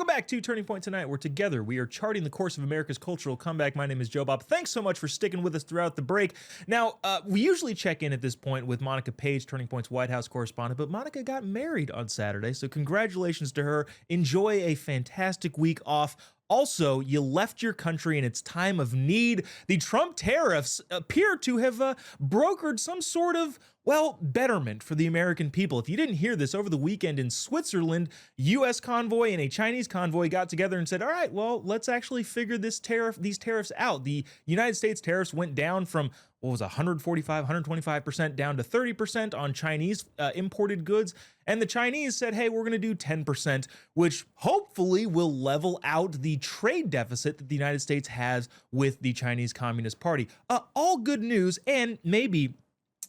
back to Turning Point tonight, where together we are charting the course of America's cultural comeback. My name is Joe Bob. Thanks so much for sticking with us throughout the break. Now, we usually check in at this point with Monica Page, Turning Point's White House correspondent, but Monica got married on Saturday, so congratulations to her. Enjoy a fantastic week off. Also, you left your country in its time of need. The Trump tariffs appear to have brokered some sort of, well, betterment for the American people. If you didn't hear this, over the weekend in Switzerland, U.S. convoy and a Chinese convoy got together and said, all right, well, let's actually figure these tariffs out. The United States tariffs went down from, what was 145, 125% down to 30% on Chinese imported goods. And the Chinese said, hey, we're going to do 10%, which hopefully will level out the trade deficit that the United States has with the Chinese Communist Party. All good news, and maybe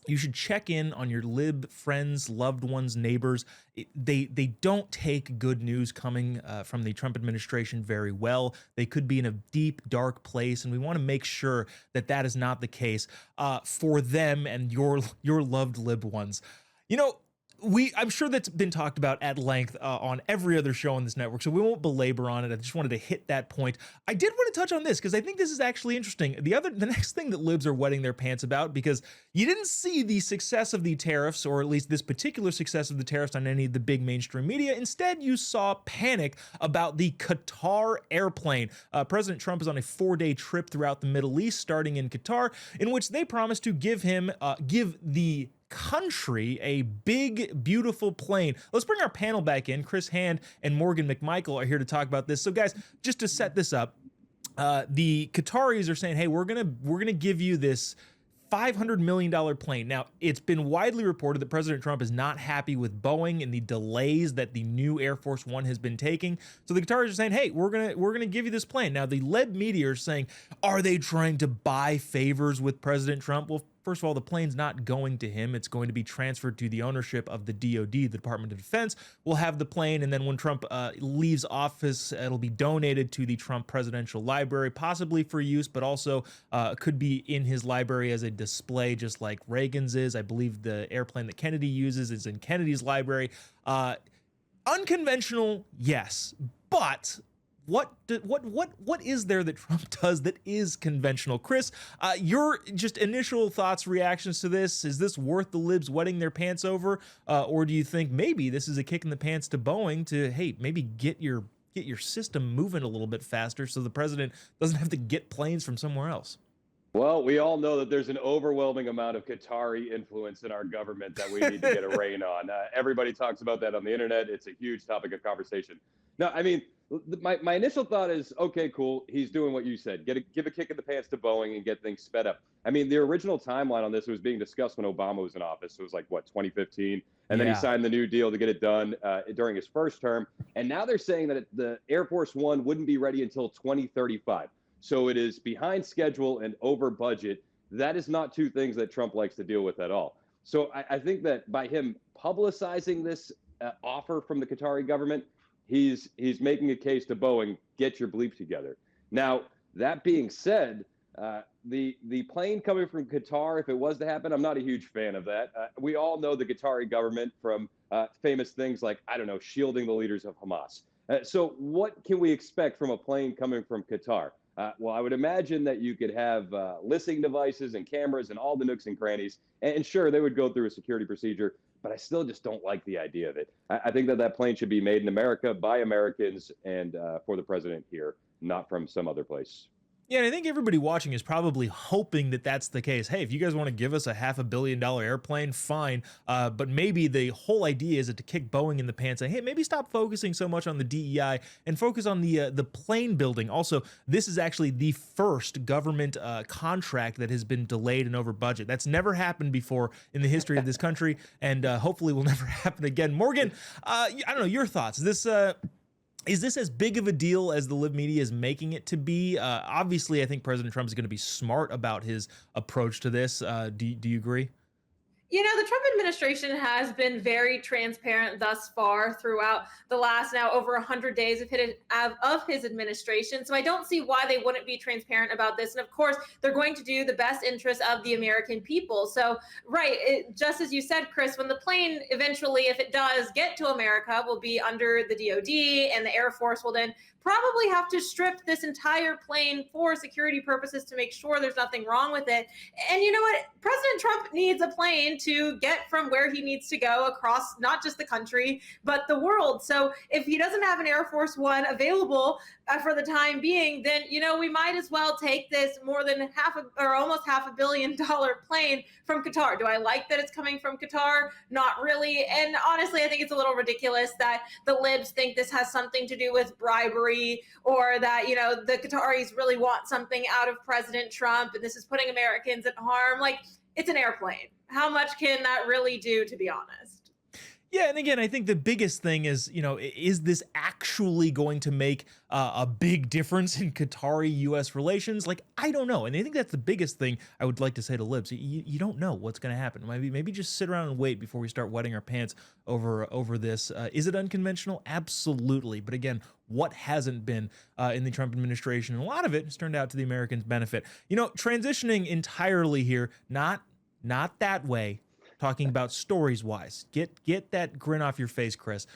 you should check in on your lib friends, loved ones, neighbors. They don't take good news coming from the Trump administration very well. They could be in a deep, dark place, and we want to make sure that that is not the case for them and your loved lib ones. You know, I'm sure that's been talked about at length on every other show on this network, so we won't belabor on it. I just wanted to hit that point. I did want to touch on this because I think this is actually interesting. The next thing that libs are wetting their pants about, because you didn't see the success of the tariffs, or at least this particular success of the tariffs, on any of the big mainstream media. Instead, you saw panic about the Qatar airplane. President Trump is on a 4-day trip throughout the Middle East, starting in Qatar, in which they promised to give the country a big, beautiful plane. Let's bring our panel back in. Chris Hand and Morgan McMichael are here to talk about this. So guys, just to set this up, the Qataris are saying, hey, we're gonna give you this $500 million plane. Now, it's been widely reported that President Trump is not happy with Boeing and the delays that the new Air Force One has been taking. So the Qataris are saying, hey, we're gonna give you this plane. Now, the lib media are saying, are they trying to buy favors with President Trump? Well, first of all, the plane's not going to him. It's going to be transferred to the ownership of the DoD, the Department of Defense. We'll have the plane, and then when Trump leaves office, it'll be donated to the Trump Presidential Library, possibly for use, but also could be in his library as a display, just like Reagan's is. I believe the airplane that Kennedy uses is in Kennedy's library. Unconventional, yes, but what is there that Trump does that is conventional? Chris, your just initial thoughts, reactions to this. Is this worth the libs wetting their pants over? Or do you think maybe this is a kick in the pants to Boeing to, hey, maybe get your system moving a little bit faster so the president doesn't have to get planes from somewhere else? Well, we all know that there's an overwhelming amount of Qatari influence in our government that we need to get a rein on. Everybody talks about that on the internet. It's a huge topic of conversation. No, I mean, my initial thought is, okay, cool. He's doing what you said. Give a kick in the pants to Boeing and get things sped up. I mean, the original timeline on this was being discussed when Obama was in office. It was like, what, 2015? And then he signed the new deal to get it done during his first term. And now they're saying that the Air Force One wouldn't be ready until 2035. So it is behind schedule and over budget. That is not two things that Trump likes to deal with at all. So I think that by him publicizing this offer from the Qatari government, he's making a case to Boeing, get your bleep together. Now, that being said, the plane coming from Qatar, if it was to happen, I'm not a huge fan of that. We all know the Qatari government from famous things like, I don't know, shielding the leaders of Hamas. So what can we expect from a plane coming from Qatar? Well, I would imagine that you could have listening devices and cameras and all the nooks and crannies. And sure, they would go through a security procedure, but I still just don't like the idea of it. I think that plane should be made in America by Americans and for the president here, not from some other place. Yeah, and I think everybody watching is probably hoping that that's the case. Hey, if you guys want to give us a $500 million airplane, fine. But maybe the whole idea is to kick Boeing in the pants, saying, hey, maybe stop focusing so much on the DEI and focus on the plane building. Also, this is actually the first government contract that has been delayed and over budget. That's never happened before in the history of this country, and hopefully will never happen again. Morgan, I don't know, your thoughts. Is this as big of a deal as the lib media is making it to be? Obviously, I think President Trump is going to be smart about his approach to this. Do you agree? The Trump administration has been very transparent thus far throughout the last now over 100 days of his administration. So I don't see why they wouldn't be transparent about this. And of course, they're going to do the best interests of the American people. So, right, just as you said, Chris, when the plane eventually, if it does get to America, will be under the DoD, and the Air Force will then probably have to strip this entire plane for security purposes to make sure there's nothing wrong with it. And you know what? President Trump needs a plane to get from where he needs to go across not just the country, but the world. So if he doesn't have an Air Force One available for the time being, then, we might as well take this more than almost $500 million plane from Qatar. Do I like that it's coming from Qatar? Not really. And honestly, I think it's a little ridiculous that the libs think this has something to do with bribery, or that, the Qataris really want something out of President Trump and this is putting Americans at harm. Like, it's an airplane. How much can that really do, to be honest? Yeah, and again, I think the biggest thing is, is this actually going to make a big difference in Qatari-U.S. relations? Like, I don't know. And I think that's the biggest thing I would like to say to libs. You don't know what's going to happen. Maybe just sit around and wait before we start wetting our pants over this. Is it unconventional? Absolutely. But again, what hasn't been in the Trump administration? And a lot of it has turned out to the Americans' benefit. Transitioning entirely here, not that way. Talking about stories wise, get that grin off your face, Chris.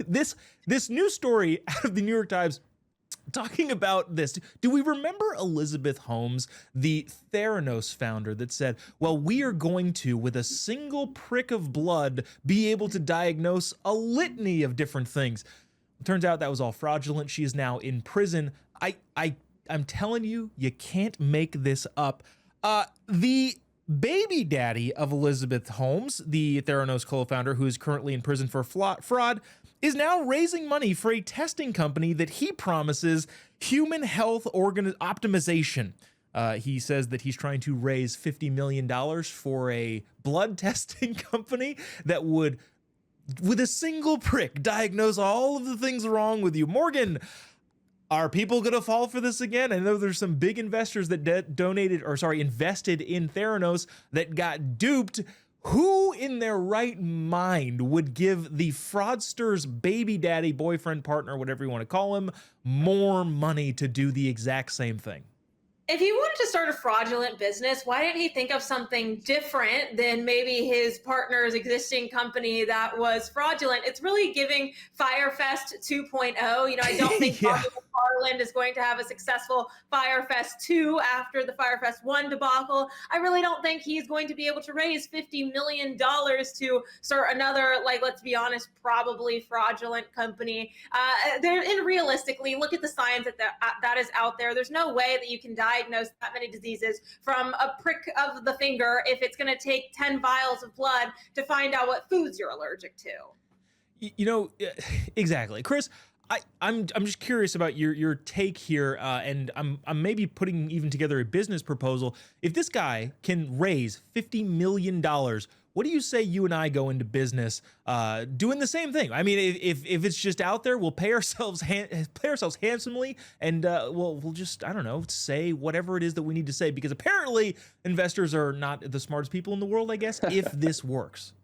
This new story out of the New York Times talking about this. Do we remember Elizabeth Holmes, the Theranos founder, that said, well, we are going to, with a single prick of blood, be able to diagnose a litany of different things? It turns out that was all fraudulent. She is now in prison. I'm telling you, you can't make this up. The baby daddy of Elizabeth Holmes, the Theranos co-founder, who is currently in prison for fraud, is now raising money for a testing company that he promises human health organ optimization. He says that he's trying to raise $50 million for a blood testing company that would, with a single prick, diagnose all of the things wrong with you. Morgan, are people going to fall for this again? I know there's some big investors that invested in Theranos that got duped. Who in their right mind would give the fraudster's baby daddy, boyfriend, partner, whatever you want to call him, more money to do the exact same thing? If he wanted to start a fraudulent business, why didn't he think of something different than maybe his partner's existing company that was fraudulent? It's really giving Firefest 2.0. I don't think Yeah. Garland is going to have a successful Firefest 2 after the Firefest 1 debacle. I really don't think he's going to be able to raise $50 million to start another, let's be honest, probably fraudulent company. And realistically, look at the science that is out there. There's no way that you can diagnose that many diseases from a prick of the finger if it's going to take 10 vials of blood to find out what foods you're allergic to. Exactly. Chris, I'm just curious about your take here, and I'm maybe putting even together a business proposal. If this guy can raise $50 million, what do you say you and I go into business doing the same thing? I mean, if it's just out there, we'll pay ourselves handsomely, and we'll just, I don't know, say whatever it is that we need to say, because apparently investors are not the smartest people in the world, I guess, if this works.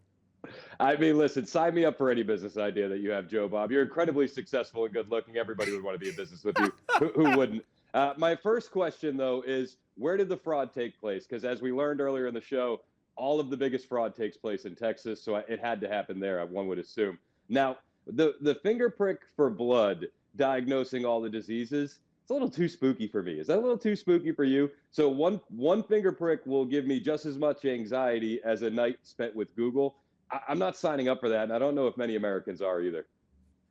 I mean, listen, sign me up for any business idea that you have, Joe Bob. You're incredibly successful and good looking. Everybody would want to be in business with you. Who wouldn't? My first question, though, is where did the fraud take place? Because as we learned earlier in the show, all of the biggest fraud takes place in Texas. So it had to happen there, one would assume. Now, the finger prick for blood diagnosing all the diseases, it's a little too spooky for me. Is that a little too spooky for you? So one finger prick will give me just as much anxiety as a night spent with Google. I'm not signing up for that, and I don't know if many Americans are either.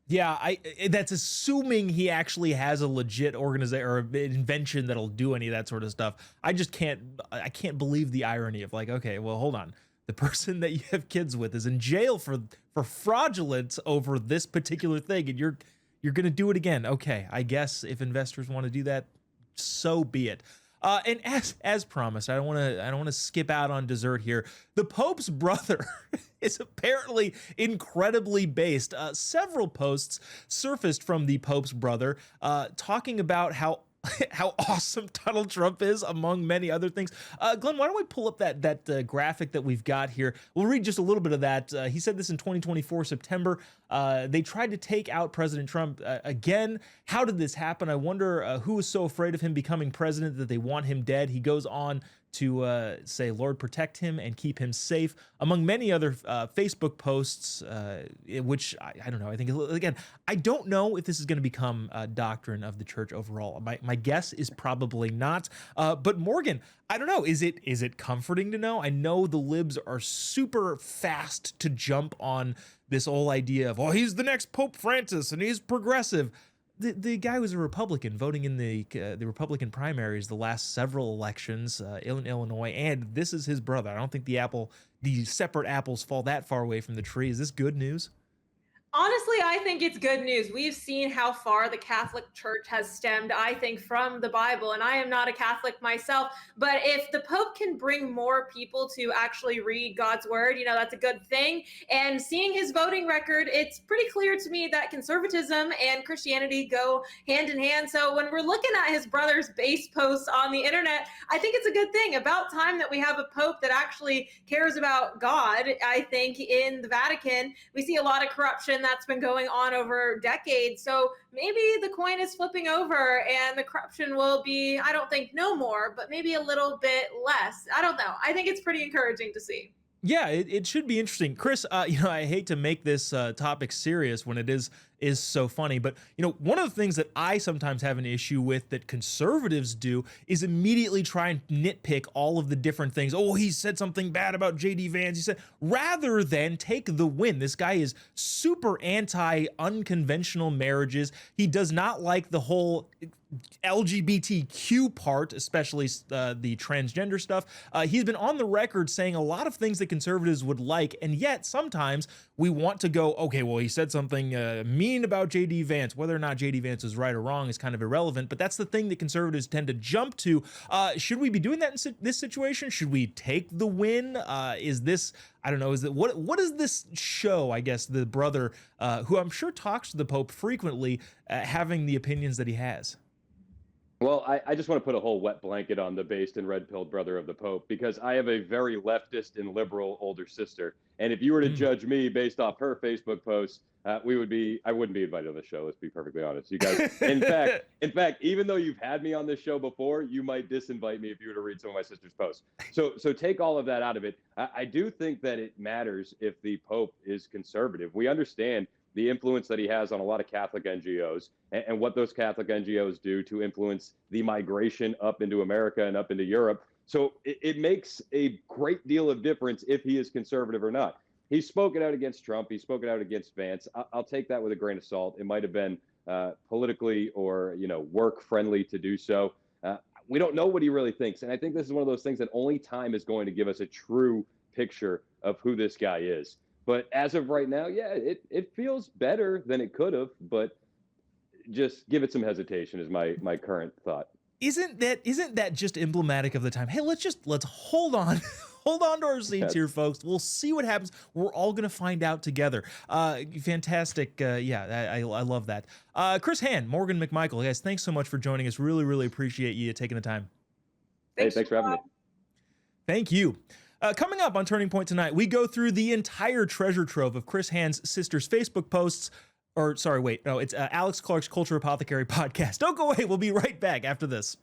Yeah, that's assuming he actually has a legit organization or invention that'll do any of that sort of stuff. I can't believe the irony of okay, well, hold on. The person that you have kids with is in jail for fraudulence over this particular thing, and you're going to do it again. Okay, I guess if investors want to do that, so be it. And as promised, I don't want to skip out on dessert here. The Pope's brother is apparently incredibly based. Several posts surfaced from the Pope's brother talking about how how awesome Donald Trump is, among many other things. Glenn, why don't we pull up that graphic that we've got here? We'll read just a little bit of that. He said this in 2024 September. They tried to take out President Trump again. How did this happen? I wonder who was so afraid of him becoming president that they want him dead. He goes on to say, Lord, protect him and keep him safe, among many other Facebook posts, which I don't know. I think, again, I don't know if this is going to become a doctrine of the church overall. My guess is probably not. But Morgan, I don't know. Is it comforting to know? I know the libs are super fast to jump on this whole idea of, oh, he's the next Pope Francis and he's progressive. The guy was a Republican voting in the Republican primaries the last several elections in Illinois, and this is his brother. I don't think the separate apples fall that far away from the tree. Is this good news? Honestly, I think it's good news. We've seen how far the Catholic Church has stemmed, I think, from the Bible. And I am not a Catholic myself, but if the Pope can bring more people to actually read God's word, that's a good thing. And seeing his voting record, it's pretty clear to me that conservatism and Christianity go hand in hand. So when we're looking at his brother's base posts on the internet, I think it's a good thing. About time that we have a Pope that actually cares about God. I think in the Vatican, we see a lot of corruption that's been going on over decades. So maybe the coin is flipping over and the corruption will be, I don't think no more, but maybe a little bit less. I don't know. I think it's pretty encouraging to see. Yeah, it should be interesting. Chris, I hate to make this topic serious when it is so funny, but one of the things that I sometimes have an issue with that conservatives do is immediately try and nitpick all of the different things. Oh, he said something bad about JD Vance. He said, rather than take the win. This guy is super anti-unconventional marriages. He does not like the whole LGBTQ part, especially the transgender stuff. He's been on the record saying a lot of things that conservatives would like, and yet sometimes we want to go, okay, well, he said something mean about JD Vance. Whether or not JD Vance is right or wrong is kind of irrelevant, but that's the thing that conservatives tend to jump to. Should we be doing that in this situation? Should we take the win? Is this, I don't know, what does this show, I guess, the brother, who I'm sure talks to the Pope frequently, having the opinions that he has? Well, I just want to put a whole wet blanket on the based and red-pilled brother of the Pope, because I have a very leftist and liberal older sister. And if you were to judge me based off her Facebook posts, I wouldn't be invited on the show. Let's be perfectly honest. You guys, in fact, even though you've had me on this show before, you might disinvite me if you were to read some of my sister's posts. So take all of that out of it. I do think that it matters if the Pope is conservative. We understand the influence that he has on a lot of Catholic NGOs and what those Catholic NGOs do to influence the migration up into America and up into Europe. So it makes a great deal of difference if he is conservative or not. He's spoken out against Trump. He's spoken out against Vance. I'll take that with a grain of salt. It might have been politically or work friendly to do so. We don't know what he really thinks. And I think this is one of those things that only time is going to give us a true picture of who this guy is. But as of right now, yeah, it feels better than it could have, but just give it some hesitation is my current thought. Isn't that just emblematic of the time? Hey, let's hold on. Hold on to our seats here, folks. We'll see what happens. We're all going to find out together. Fantastic. I love that. Chris Hand, Morgan McMichael, guys, thanks so much for joining us. Really, really appreciate you taking the time. Thanks for having me. Thank you. Coming up on Turning Point tonight, we go through the entire treasure trove of Chris Hand's sister's Facebook posts. It's Alex Clark's Culture Apothecary podcast. Don't go away. We'll be right back after this.